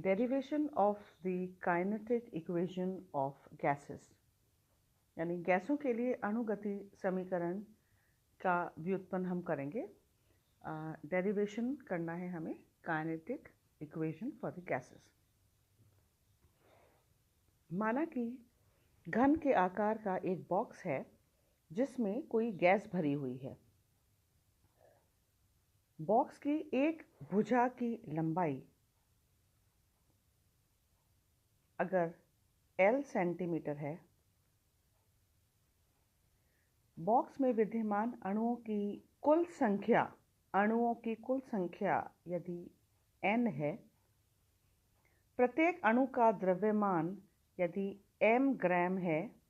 Derivation of the kinetic equation of gases, यानी गैसों के लिए अणुगति समीकरण का व्युत्पन्न हम करेंगे। डेरिवेशन करना है हमें kinetic equation for the gases. माना कि घन के आकार का एक बॉक्स है जिसमें कोई गैस भरी हुई है। बॉक्स की एक भुजा की लंबाई अगर L सेंटीमीटर है, बॉक्स में विद्यमान अणुओं की कुल संख्या यदि n है, प्रत्येक अणु का द्रव्यमान यदि m ग्राम है,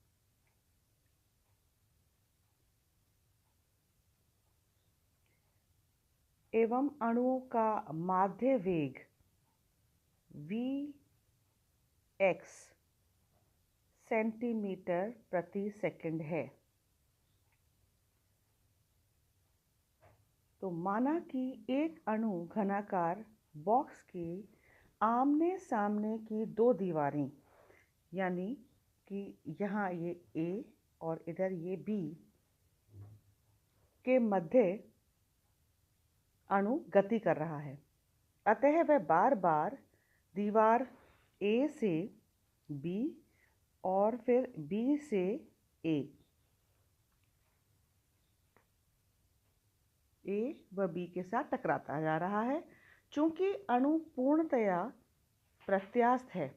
एवं अणुओं का माध्य वेग Vx सेंटीमीटर प्रति सेकंड है, तो माना कि एक अणु घनाकार बॉक्स की आमने सामने की दो दीवारें, यानी कि यहाँ ये A और इधर ये B के मध्य अणु गति कर रहा है। अतः वह बार बार दीवार A से B और फिर B से A व B के साथ टकराता जा रहा है। चूंकि अणु पूर्णतया प्रत्यास्थ है,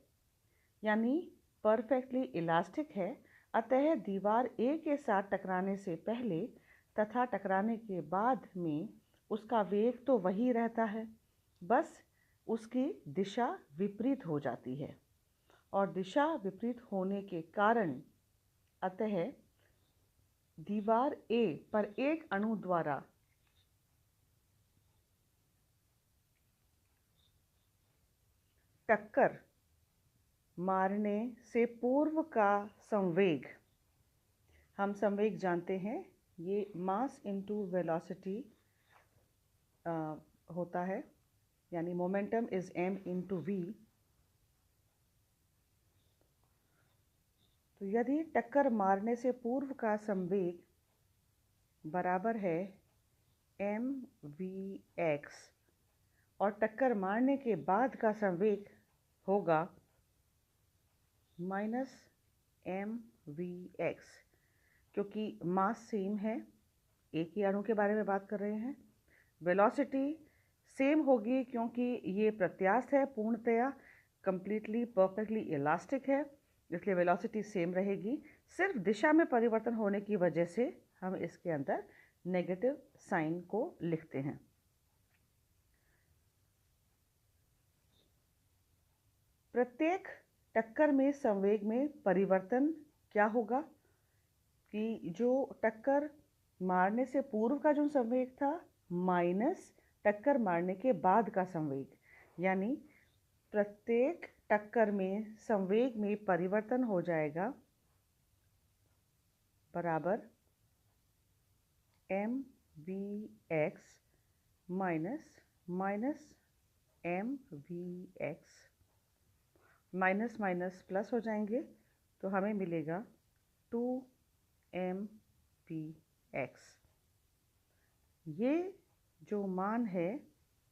यानी परफेक्टली इलास्टिक है, अतः दीवार A के साथ टकराने से पहले तथा टकराने के बाद में उसका वेग तो वही रहता है, बस उसकी दिशा विपरीत हो जाती है। और दिशा विपरीत होने के कारण अतः दीवार A पर एक अणु द्वारा टक्कर मारने से पूर्व का संवेग, हम संवेग जानते हैं, ये मास इनटू वेलोसिटी होता है, यानी momentum is m into v। तो यदि टक्कर मारने से पूर्व का संवेग बराबर है mvx और टक्कर मारने के बाद का संवेग होगा माइनस mvx, क्योंकि मास सेम है, एक ही अणु के बारे में बात कर रहे हैं। वेलोसिटी सेम होगी क्योंकि ये प्रत्यास्थ है, पूर्णतया कंप्लीटली परफेक्टली इलास्टिक है, इसलिए वेलोसिटी सेम रहेगी। सिर्फ दिशा में परिवर्तन होने की वजह से हम इसके अंदर नेगेटिव साइन को लिखते हैं। प्रत्येक टक्कर में संवेग में परिवर्तन क्या होगा कि जो टक्कर मारने से पूर्व का जो संवेग था माइनस टक्कर मारने के बाद का संवेग, यानी प्रत्येक टक्कर में संवेग में परिवर्तन हो जाएगा बराबर mvx minus mvx, minus minus plus हो जाएंगे तो हमें मिलेगा 2mvx। ये जो मान है,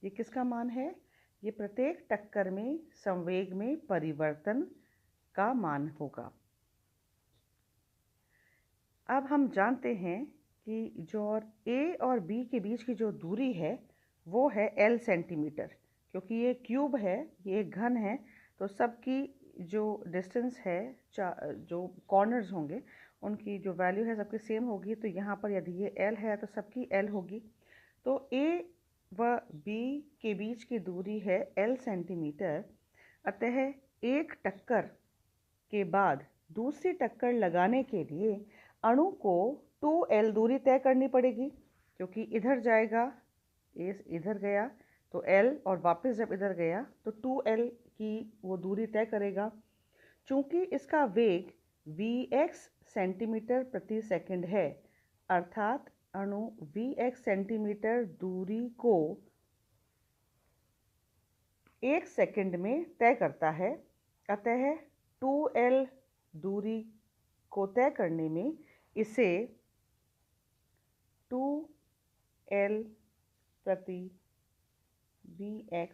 ये किसका मान है? ये प्रत्येक टक्कर में संवेग में परिवर्तन का मान होगा। अब हम जानते हैं कि जो A और B के बीच की जो दूरी है वो है L सेंटीमीटर, क्योंकि ये क्यूब है, ये एक घन है, तो सबकी जो डिस्टेंस है, जो कॉर्नर्स होंगे उनकी जो वैल्यू है सबकी सेम होगी। तो यहाँ पर यदि ये L है तो सबकी L होगी। तो A व B के बीच की दूरी है L सेंटीमीटर, अतः एक टक्कर के बाद दूसरी टक्कर लगाने के लिए अणु को 2L दूरी तय करनी पड़ेगी, क्योंकि इधर जाएगा, इधर गया तो L और वापस जब इधर गया तो 2L की वो दूरी तय करेगा। चूंकि इसका वेग Vx सेंटीमीटर प्रति सेकंड है, अर्थात अणु Vx सेंटीमीटर दूरी को 1 सेकंड में तय करता है। अतः 2L दूरी को तय करने में इसे 2L प्रति Vx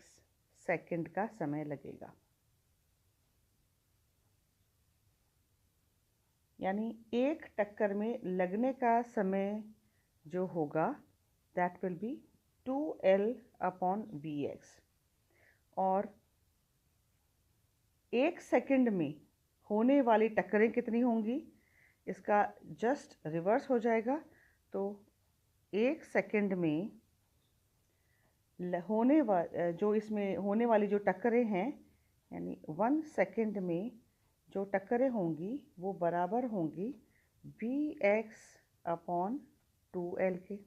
सेकंड का समय लगेगा। यानी एक टक्कर में लगने का समय जो होगा that will B 2L upon Vx। और एक सेकंड में होने वाली टक्करें कितनी होंगी, इसका जस्ट रिवर्स हो जाएगा। तो एक सेकंड में जो इसमें होने वाली जो टक्करें हैं, यानी 1 सेकंड में जो टक्करें होंगी वो बराबर होंगी Vx अपॉन 2L के।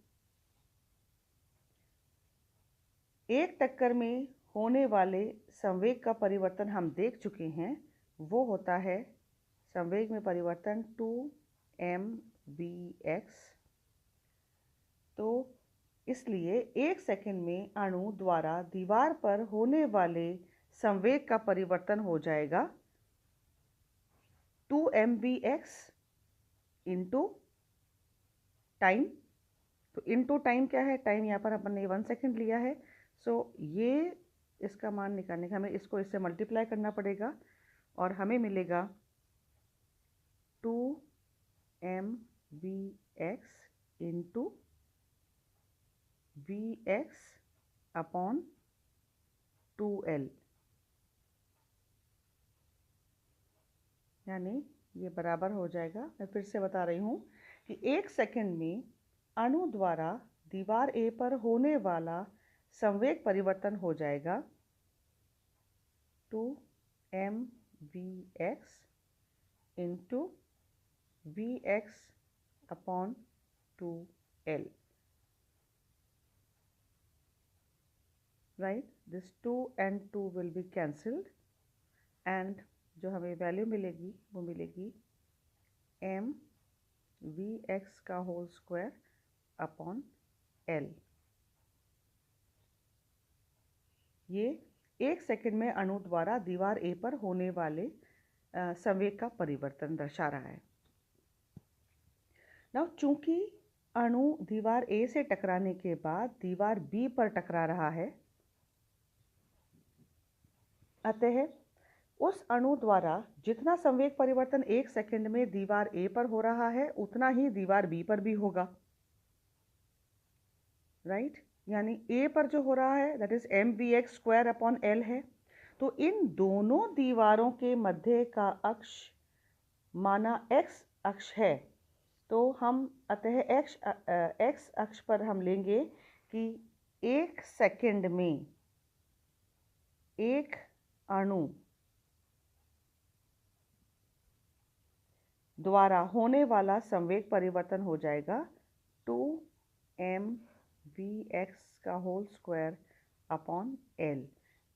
एक टक्कर में होने वाले संवेग का परिवर्तन हम देख चुके हैं, वो होता है संवेग में परिवर्तन 2mVx। तो इसलिए एक सेकंड में अणु द्वारा दीवार पर होने वाले संवेग का परिवर्तन हो जाएगा 2mVx इंटू टाइम। तो इंटू टाइम क्या है, टाइम यहाँ पर अपन ने 1 सेकंड लिया है। सो ये इसका मान निकालने का हमें इसको इससे मल्टीप्लाई करना पड़ेगा और हमें मिलेगा 2mVx into Vx upon 2L। यानी ये बराबर हो जाएगा, मैं फिर से बता रही हूँ कि एक सेकंड में अणु द्वारा दीवार A पर होने वाला संवेग परिवर्तन हो जाएगा 2mVx into Vx upon 2L। Right, this 2 and 2 will be cancelled and जो हमें वैल्यू मिलेगी वो मिलेगी mVx का होल स्क्वायर अपॉन L। ये एक सेकंड में अणु द्वारा दीवार A पर होने वाले संवेग का परिवर्तन दर्शा रहा है। नाउ चूंकि अणु दीवार A से टकराने के बाद दीवार B पर टकरा रहा है, अतः उस अणु द्वारा जितना संवेग परिवर्तन एक सेकंड में दीवार A पर हो रहा है उतना ही दीवार B पर भी होगा। राइट, यानी A पर जो हो रहा है that is mVx square upon L है। तो इन दोनों दीवारों के मध्य का अक्ष माना x अक्ष है। तो हम अतः x अक्ष पर हम लेंगे कि एक सेकंड में एक अणु द्वारा होने वाला संवेग परिवर्तन हो जाएगा 2mVx का होल स्क्वायर अपॉन L।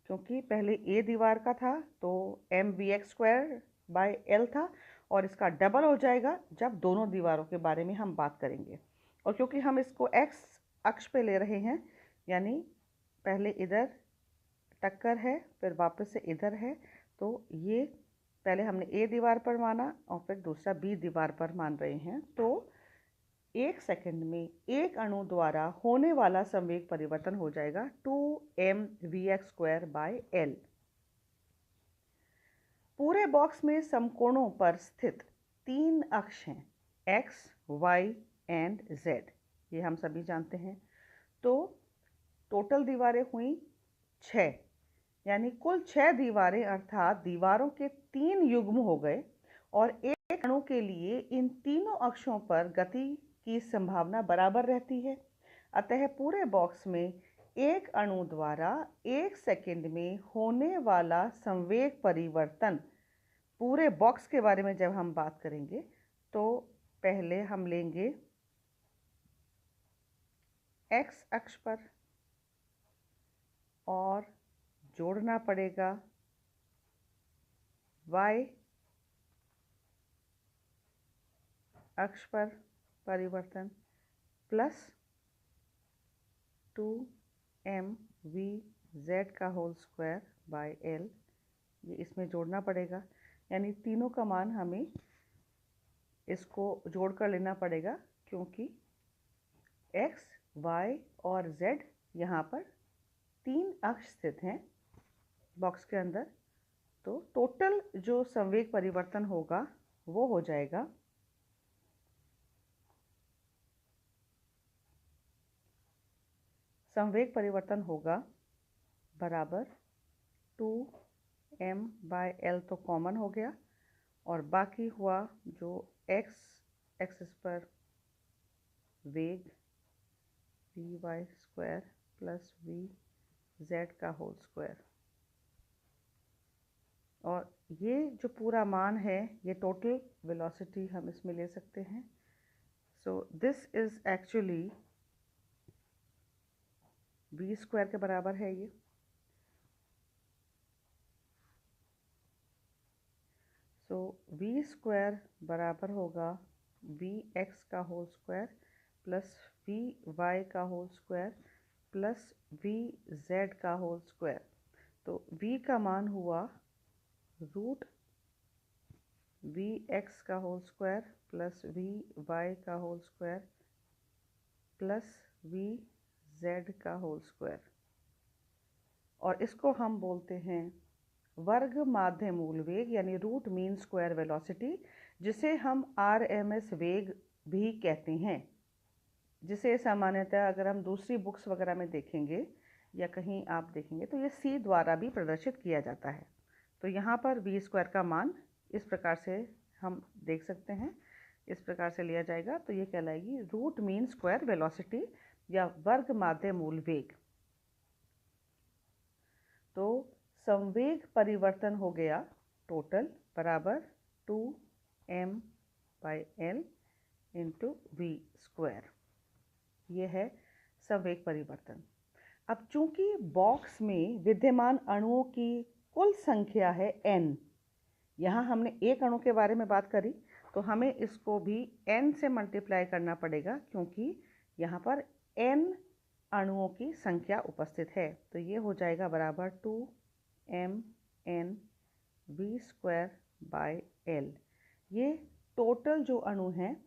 क्योंकि पहले A दीवार का था तो mVx स्क्वायर बाय L था और इसका डबल हो जाएगा जब दोनों दीवारों के बारे में हम बात करेंगे। और क्योंकि हम इसको x अक्ष पे ले रहे हैं, यानी पहले इधर टक्कर है फिर वापस से इधर है, तो ये पहले हमने A दीवार पर माना और फिर दूसरा B दीवार पर मान रहे हैं। तो एक सेकंड में एक अणु द्वारा होने वाला संवेग परिवर्तन हो जाएगा 2mVx स्क्वायर बाय L। पूरे बॉक्स में समकोणों पर स्थित 3 अक्ष हैं x, y एंड z, ये हम सभी जानते हैं। तो टोटल दीवारें हुई 6, यानी कुल 6 दीवारें अर्थात दीवारों के 3 युग्म हो गए। और एक अणु के लिए इन तीनों अक्षों पर गति की संभावना बराबर रहती है। अतः पूरे बॉक्स में एक अणु द्वारा एक सेकंड में होने वाला संवेग परिवर्तन, पूरे बॉक्स के बारे में जब हम बात करेंगे तो पहले हम लेंगे x अक्ष पर और जोड़ना पड़ेगा y अक्ष पर परिवर्तन प्लस 2mVx z का होल स्क्वायर बाय l, ये इसमें जोड़ना पड़ेगा, यानी तीनों का मान हमें इसको जोड़ कर लेना पड़ेगा, क्योंकि x, y और z यहाँ पर 3 अक्ष स्थित हैं बॉक्स के अंदर। तो टोटल जो संवेग परिवर्तन होगा वो हो जाएगा बराबर 2m/l, तो कॉमन हो गया, और बाकी हुआ जो x एक्सिस पर वेग vy स्क्वायर प्लस vz का होल स्क्वायर, और ये जो पूरा मान है ये टोटल वेलोसिटी हम इसमें ले सकते हैं। So this is actually v square के बराबर है ये। सो v स्क्वायर बराबर होगा vx का होल स्क्वायर प्लस vy का होल स्क्वायर प्लस vz का होल स्क्वायर। तो v का मान हुआ रूट vx का होल स्क्वायर प्लस vy का होल स्क्वायर प्लस vz का होल स्क्वायर, और इसको हम बोलते हैं वर्ग माध्य मूल वेग, यानी रूट मीन स्क्वायर वेलोसिटी, जिसे हम RMS वेग भी कहते हैं, जिसे सामान्यतः अगर हम दूसरी बुक्स वगैरह में देखेंगे या कहीं आप देखेंगे तो ये C द्वारा भी प्रदर्शित किया जाता है। तो यहाँ पर v स्क्वायर का मान इस प्रकार से हम देख सकते हैं, इस प्रकार से लिया जाएगा, तो ये कहलाएगी रूट मीन स्क्वायर वेलोसिटी या वर्ग माध्य मूल वेग। तो संवेग परिवर्तन हो गया टोटल बराबर 2m/l इंटू v स्क्वायर, ये है संवेग परिवर्तन। अब चूंकि बॉक्स में विद्यमान अणुओं की कुल संख्या है n, यहाँ हमने एक अणु के बारे में बात करी, तो हमें इसको भी n से मल्टीप्लाई करना पड़ेगा, क्योंकि यहाँ पर n अणुओं की संख्या उपस्थित है। तो ये हो जाएगा बराबर 2mn v square by l। ये टोटल जो अणु हैं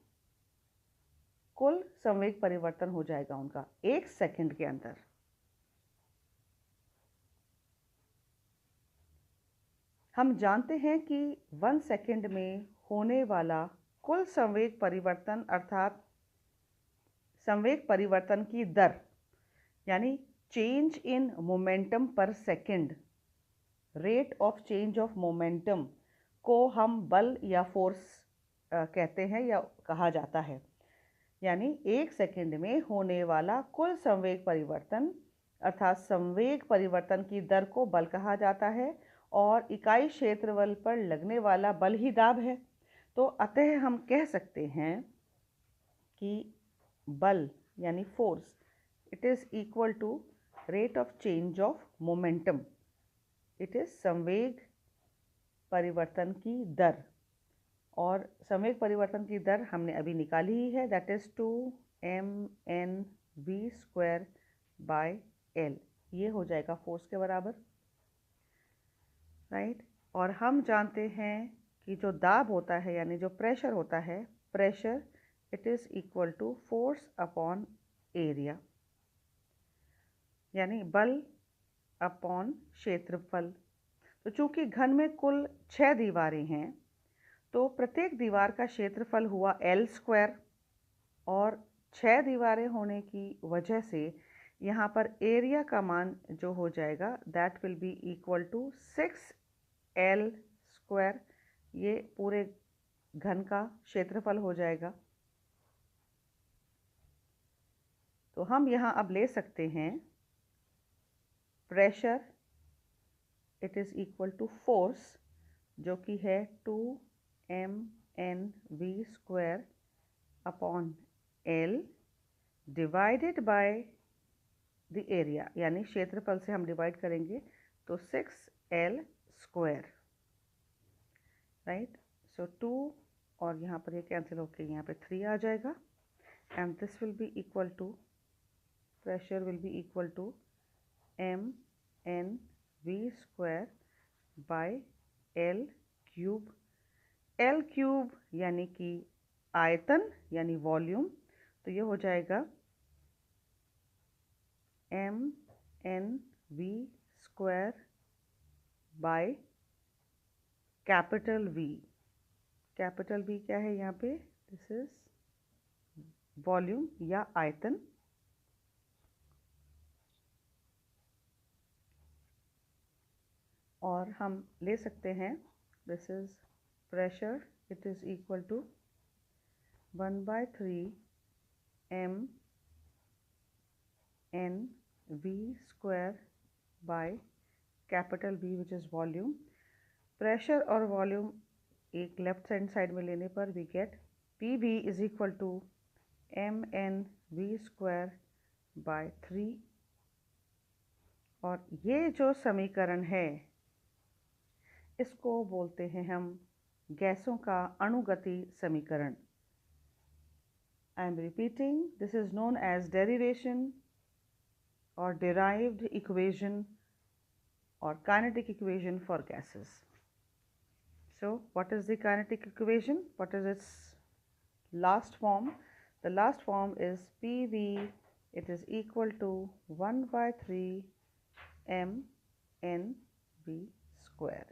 कुल संवेग परिवर्तन हो जाएगा उनका 1 सेकंड के अंदर। हम जानते हैं कि 1 सेकंड में होने वाला कुल संवेग परिवर्तन अर्थात संवेग परिवर्तन की दर, यानी चेंज इन मोमेंटम पर second, rate of change of momentum को हम बल या फोर्स कहते हैं या कहा जाता है। यानी 1 सेकंड में होने वाला कुल संवेग परिवर्तन अर्थात संवेग परिवर्तन की दर को बल कहा जाता है, और इकाई क्षेत्रफल पर लगने वाला बल ही दाब है। तो अतः हम कह सकते हैं कि बल यानी force it is equal to rate of change of momentum, it is संवेग परिवर्तन की दर, और संवेग परिवर्तन की दर हमने अभी निकाली ही है, that is 2mn v square by l, ये हो जाएगा फोर्स के बराबर, राइट। और हम जानते हैं कि जो दाब होता है यानी जो प्रेशर होता है, pressure it is equal to force upon area, यानी बल अपॉन क्षेत्रफल। तो चूंकि घन में कुल 6 दीवारें हैं, तो प्रत्येक दीवार का क्षेत्रफल हुआ l स्क्वायर, और 6 दीवारें होने की वजह से यहाँ पर एरिया का मान जो हो जाएगा that will be equal to 6l square, ये पूरे घन का क्षेत्रफल हो जाएगा। तो हम यहाँ अब ले सकते हैं pressure it is equal to force, जो कि है 2mn v square upon l divided by the area, यानी क्षेत्रफल से हम डिवाइड करेंगे तो 6l स्क्वायर, राइट। सो 2 और यहाँ पर ये कैंसिल होकर यहाँ पे 3 आ जाएगा, and this will be equal to pressure will be equal to N V square by L cube. L cube यानी कि आयतन यानी वॉल्यूम, तो ये हो जाएगा M N V square by capital V. Capital V क्या है यहाँ पे? दिस इज वॉल्यूम या आयतन। और हम ले सकते हैं this is pressure, it is equal to 1/3 M N V square by capital V which is volume. Pressure और वॉल्यूम एक लेफ्ट हैंड साइड में लेने पर we get P V is equal to M N V square by 3। और ये जो समीकरण है इसको बोलते हैं हम गैसों का अणुगति समीकरण। I am repeating, this is known as derivation और derived equation or kinetic equation for gases. So what is the kinetic equation? What is its last form? The last form is PV, it is equal to 1/3 mNV square.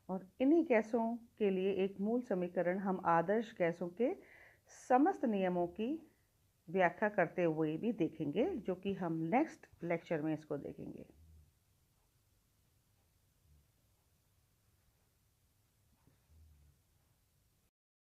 और इन्हीं गैसों के लिए एक मूल समीकरण हम आदर्श गैसों के समस्त नियमों की व्याख्या करते हुए भी देखेंगे, जो कि हम नेक्स्ट लेक्चर में इसको देखेंगे।